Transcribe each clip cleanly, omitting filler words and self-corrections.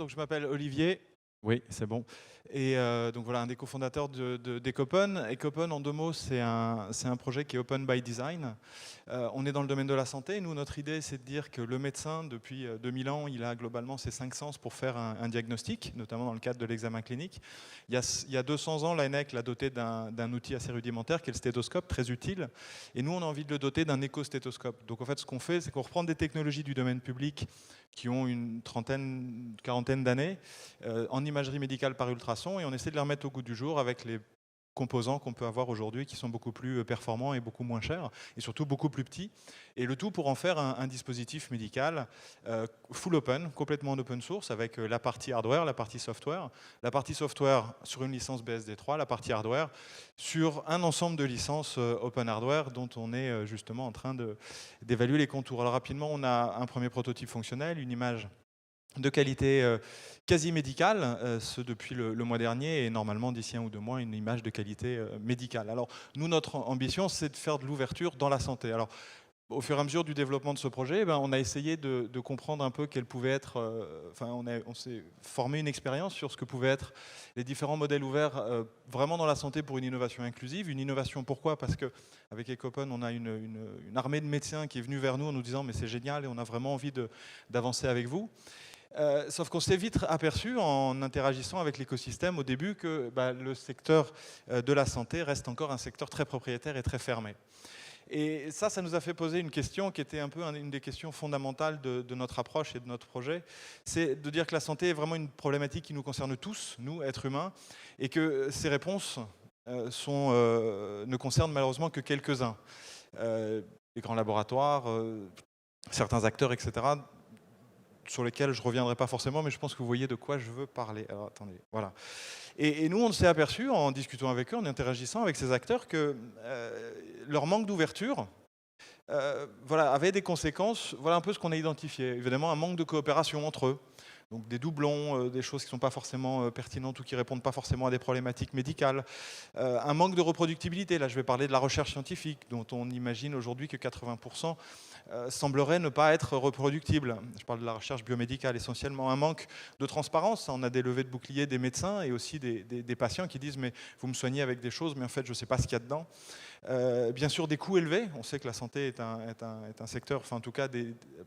donc je m'appelle Olivier. Oui, c'est bon. Et donc voilà, un des cofondateurs d'Ecopen. Ecopen, en deux mots, c'est un projet qui est open by design. On est dans le domaine de la santé. Nous, notre idée, c'est de dire que le médecin, depuis 2000 ans, il a globalement ses 5 sens pour faire un diagnostic, notamment dans le cadre de l'examen clinique. Il y a 200 ans, l'ANEC l'a doté d'un outil assez rudimentaire, qui est le stéthoscope, très utile. Et nous, on a envie de le doter d'un éco-stéthoscope. Donc en fait, ce qu'on fait, c'est qu'on reprend des technologies du domaine public qui ont une trentaine, quarantaine d'années, en imagerie médicale par ultrason, et on essaie de les remettre au goût du jour avec les composants qu'on peut avoir aujourd'hui qui sont beaucoup plus performants et beaucoup moins chers et surtout beaucoup plus petits, et le tout pour en faire un dispositif médical full open, complètement en open source, avec la partie hardware, la partie software sur une licence BSD3, la partie hardware sur un ensemble de licences open hardware dont on est justement en train d'évaluer les contours. Alors rapidement, on a un premier prototype fonctionnel, une image de qualité quasi médicale, ce depuis le mois dernier, et normalement d'ici 1 ou 2 mois, une image de qualité médicale. Alors nous, notre ambition, c'est de faire de l'ouverture dans la santé. Alors au fur et à mesure du développement de ce projet, on a essayé de comprendre un peu quel pouvait être, on s'est formé une expérience sur ce que pouvaient être les différents modèles ouverts vraiment dans la santé pour une innovation inclusive. Une innovation, pourquoi? Parce qu'avec Ecopen, on a une armée de médecins qui est venue vers nous en nous disant mais c'est génial et on a vraiment envie d'avancer avec vous. Sauf qu'on s'est vite aperçu en interagissant avec l'écosystème au début que le secteur de la santé reste encore un secteur très propriétaire et très fermé. Et ça nous a fait poser une question qui était un peu une des questions fondamentales de notre approche et de notre projet. C'est de dire que la santé est vraiment une problématique qui nous concerne tous, nous, êtres humains, et que ces réponses ne concernent malheureusement que quelques-uns. Les grands laboratoires, certains acteurs, etc., sur lesquels je ne reviendrai pas forcément, mais je pense que vous voyez de quoi je veux parler. Alors, attendez, voilà. Et nous, on s'est aperçu, en discutant avec eux, en interagissant avec ces acteurs, que leur manque d'ouverture avait des conséquences. Voilà un peu ce qu'on a identifié. Évidemment, un manque de coopération entre eux. Donc des doublons, des choses qui ne sont pas forcément pertinentes ou qui ne répondent pas forcément à des problématiques médicales. Un manque de reproductibilité. Là, je vais parler de la recherche scientifique, dont on imagine aujourd'hui que 80% semblerait ne pas être reproductible. Je parle de la recherche biomédicale essentiellement. Un manque de transparence. On a des levées de boucliers des médecins et aussi des patients qui disent « mais vous me soignez avec des choses, mais en fait, je ne sais pas ce qu'il y a dedans ». Bien sûr, des coûts élevés. On sait que la santé est un secteur, enfin en tout cas,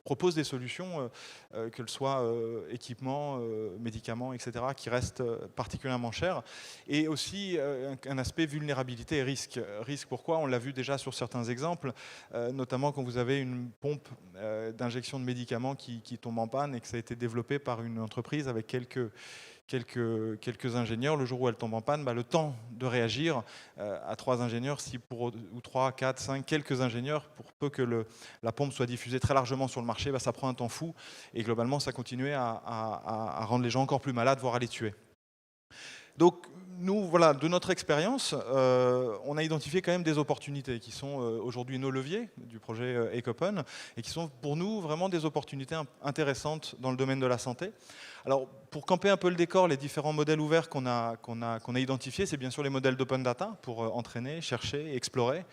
propose des solutions, que ce soit équipements, médicaments, etc., qui restent particulièrement chers. Et aussi un aspect vulnérabilité et risque. Risque, pourquoi? On l'a vu déjà sur certains exemples, notamment quand vous avez une pompe d'injection de médicaments qui tombe en panne et que ça a été développé par une entreprise avec quelques ingénieurs. Le jour où elle tombe en panne, le temps de réagir à 3 ingénieurs, ou 3, 4, 5, quelques ingénieurs, pour peu que la pompe soit diffusée très largement sur le marché, ça prend un temps fou et globalement ça continuait à rendre les gens encore plus malades, voire à les tuer. Donc nous, voilà, de notre expérience, on a identifié quand même des opportunités qui sont aujourd'hui nos leviers du projet Ecopen et qui sont pour nous vraiment des opportunités intéressantes dans le domaine de la santé. Alors, pour camper un peu le décor, les différents modèles ouverts qu'on a identifiés, c'est bien sûr les modèles d'open data pour entraîner, chercher, explorer.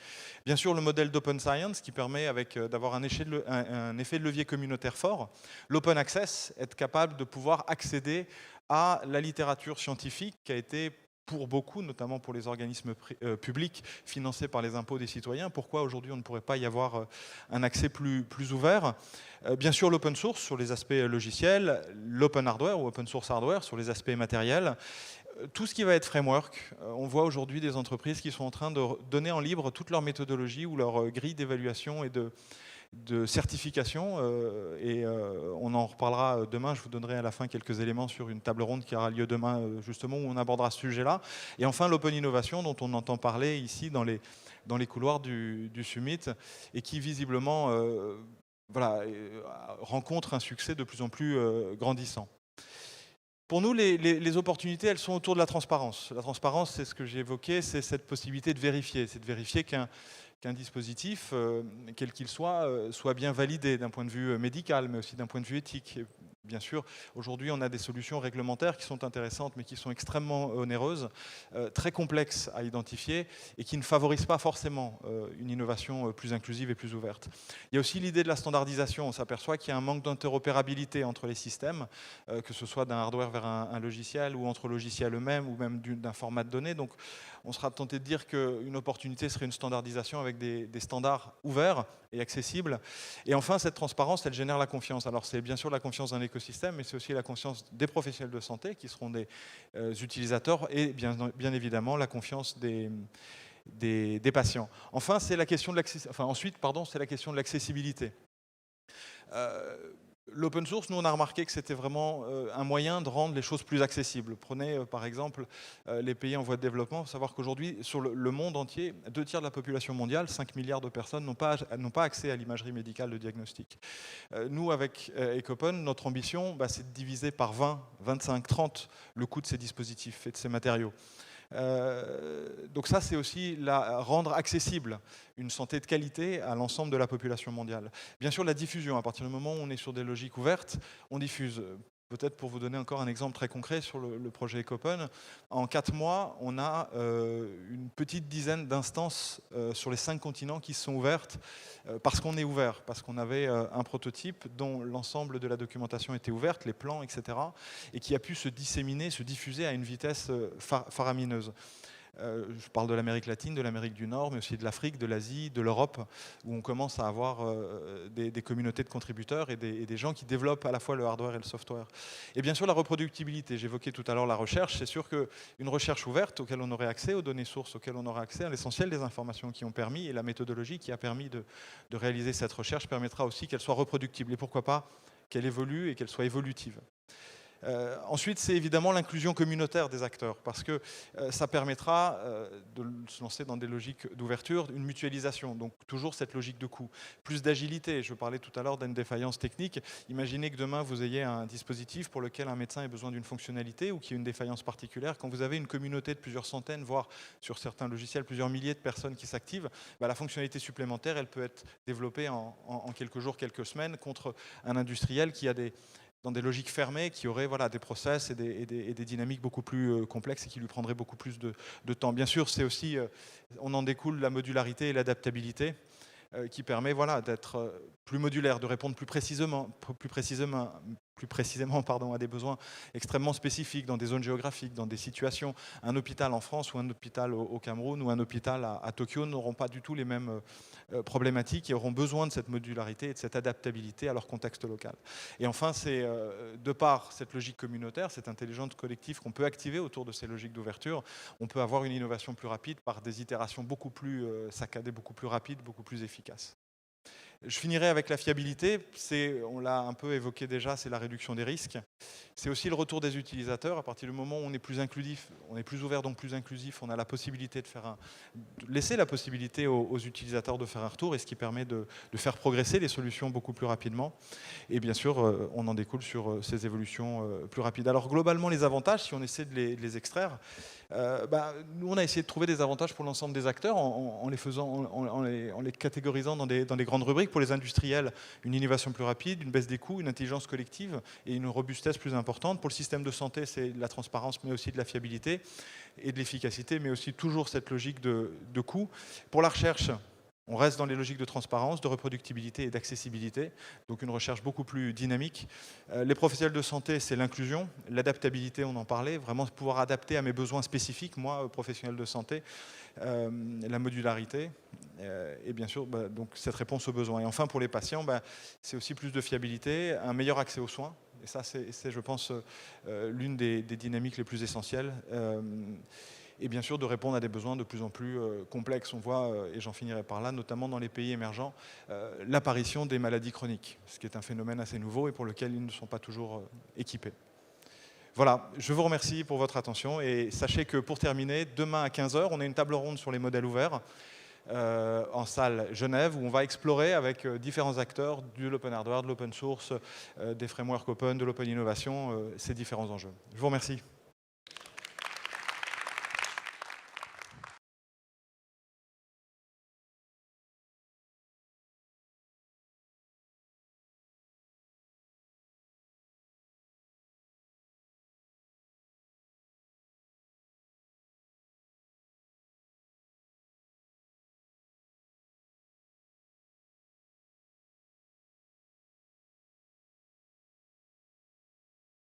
Bien sûr, le modèle d'open science qui permet d'avoir un effet de levier communautaire fort. L'open access, être capable de pouvoir accéder à la littérature scientifique qui a été pour beaucoup, notamment pour les organismes publics financés par les impôts des citoyens. Pourquoi aujourd'hui on ne pourrait pas y avoir un accès plus ouvert? Bien sûr l'open source sur les aspects logiciels, l'open hardware ou open source hardware sur les aspects matériels. Tout ce qui va être framework, on voit aujourd'hui des entreprises qui sont en train de donner en libre toute leur méthodologie ou leur grille d'évaluation et de certification, on en reparlera demain. Je vous donnerai à la fin quelques éléments sur une table ronde qui aura lieu demain, justement, où on abordera ce sujet-là. Et enfin, l'open innovation, dont on entend parler ici dans les couloirs du Summit, et qui visiblement rencontre un succès de plus en plus grandissant. Pour nous, les opportunités, elles sont autour de la transparence. La transparence, c'est ce que j'ai évoqué, c'est cette possibilité de vérifier. C'est de vérifier qu'un dispositif, quel qu'il soit bien validé d'un point de vue médical, mais aussi d'un point de vue éthique, bien sûr, aujourd'hui, on a des solutions réglementaires qui sont intéressantes, mais qui sont extrêmement onéreuses, très complexes à identifier et qui ne favorisent pas forcément une innovation plus inclusive et plus ouverte. Il y a aussi l'idée de la standardisation. On s'aperçoit qu'il y a un manque d'interopérabilité entre les systèmes, que ce soit d'un hardware vers un logiciel ou entre logiciels eux-mêmes ou même d'un format de données. Donc, on sera tenté de dire qu'une opportunité serait une standardisation avec des standards ouverts et accessibles. Et enfin, cette transparence, elle génère la confiance. Alors, c'est bien sûr la confiance d'un écosystème, mais c'est aussi la confiance des professionnels de santé qui seront des utilisateurs et bien évidemment la confiance des patients. Enfin, c'est la question de ensuite, c'est la question de l'accessibilité. L'open source, nous, on a remarqué que c'était vraiment un moyen de rendre les choses plus accessibles. Prenez, par exemple, les pays en voie de développement. Il faut savoir qu'aujourd'hui, sur le monde entier, 2 tiers de la population mondiale, 5 milliards de personnes, n'ont pas accès à l'imagerie médicale de diagnostic. Nous, avec Ecopen, notre ambition, c'est de diviser par 20, 25, 30 le coût de ces dispositifs et de ces matériaux. Donc ça, c'est aussi rendre accessible une santé de qualité à l'ensemble de la population mondiale. Bien sûr, la diffusion, à partir du moment où on est sur des logiques ouvertes, on diffuse. Peut-être pour vous donner encore un exemple très concret sur le projet Ecopen, en 4 mois, on a une petite dizaine d'instances sur les 5 continents qui sont ouvertes parce qu'on est ouvert, parce qu'on avait un prototype dont l'ensemble de la documentation était ouverte, les plans, etc., et qui a pu se disséminer, se diffuser à une vitesse faramineuse. Je parle de l'Amérique latine, de l'Amérique du Nord, mais aussi de l'Afrique, de l'Asie, de l'Europe, où on commence à avoir des communautés de contributeurs et des gens qui développent à la fois le hardware et le software. Et bien sûr, la reproductibilité. J'évoquais tout à l'heure la recherche. C'est sûr qu'une recherche ouverte auquel on aurait accès, aux données sources auxquelles on aurait accès, à l'essentiel des informations qui ont permis, et la méthodologie qui a permis de réaliser cette recherche permettra aussi qu'elle soit reproductible. Et pourquoi pas qu'elle évolue et qu'elle soit évolutive. Ensuite, c'est évidemment l'inclusion communautaire des acteurs, parce que ça permettra de se lancer dans des logiques d'ouverture, une mutualisation, donc toujours cette logique de coût. Plus d'agilité, je parlais tout à l'heure d'une défaillance technique. Imaginez que demain, vous ayez un dispositif pour lequel un médecin ait besoin d'une fonctionnalité ou qu'il y ait une défaillance particulière. Quand vous avez une communauté de plusieurs centaines, voire sur certains logiciels, plusieurs milliers de personnes qui s'activent, la fonctionnalité supplémentaire, elle peut être développée en quelques jours, quelques semaines, contre un industriel qui a dans des logiques fermées, qui auraient des process et des dynamiques beaucoup plus complexes et qui lui prendraient beaucoup plus de temps. Bien sûr, c'est aussi, on en découle la modularité et l'adaptabilité qui permet d'être plus modulaire, de répondre plus précisément à des besoins extrêmement spécifiques dans des zones géographiques, dans des situations. Un hôpital en France ou un hôpital au Cameroun ou un hôpital à Tokyo n'auront pas du tout les mêmes problématiques et auront besoin de cette modularité et de cette adaptabilité à leur contexte local. Et enfin, c'est de par cette logique communautaire, cette intelligence collective qu'on peut activer autour de ces logiques d'ouverture, on peut avoir une innovation plus rapide par des itérations beaucoup plus saccadées, beaucoup plus rapides, beaucoup plus efficaces. Je finirai avec la fiabilité, on l'a un peu évoqué déjà, c'est la réduction des risques. C'est aussi le retour des utilisateurs. À partir du moment où on est plus inclusif, on est plus ouvert, donc plus inclusif, on a la possibilité de laisser la possibilité aux utilisateurs de faire un retour, et ce qui permet de faire progresser les solutions beaucoup plus rapidement. Et bien sûr, on en découle sur ces évolutions plus rapides. Alors globalement, les avantages, si on essaie de les extraire, nous on a essayé de trouver des avantages pour l'ensemble des acteurs en les catégorisant dans des grandes rubriques. Pour les industriels, une innovation plus rapide, une baisse des coûts, une intelligence collective et une robustesse plus importante. Pour le système de santé, c'est de la transparence, mais aussi de la fiabilité et de l'efficacité, mais aussi toujours cette logique de coût. Pour la recherche, on reste dans les logiques de transparence, de reproductibilité et d'accessibilité, donc une recherche beaucoup plus dynamique. Les professionnels de santé, c'est l'inclusion, l'adaptabilité, on en parlait, vraiment pouvoir adapter à mes besoins spécifiques, moi, professionnel de santé, la modularité, et bien sûr, donc cette réponse aux besoins. Et enfin, pour les patients, c'est aussi plus de fiabilité, un meilleur accès aux soins, et ça, c'est je pense, l'une des dynamiques les plus essentielles. Et bien sûr de répondre à des besoins de plus en plus complexes. On voit, et j'en finirai par là, notamment dans les pays émergents, l'apparition des maladies chroniques, ce qui est un phénomène assez nouveau et pour lequel ils ne sont pas toujours équipés. Voilà, je vous remercie pour votre attention et sachez que pour terminer, demain à 15 h, on a une table ronde sur les modèles ouverts en salle Genève où on va explorer avec différents acteurs de l'open hardware, de l'open source, des frameworks open, de l'open innovation, ces différents enjeux. Je vous remercie.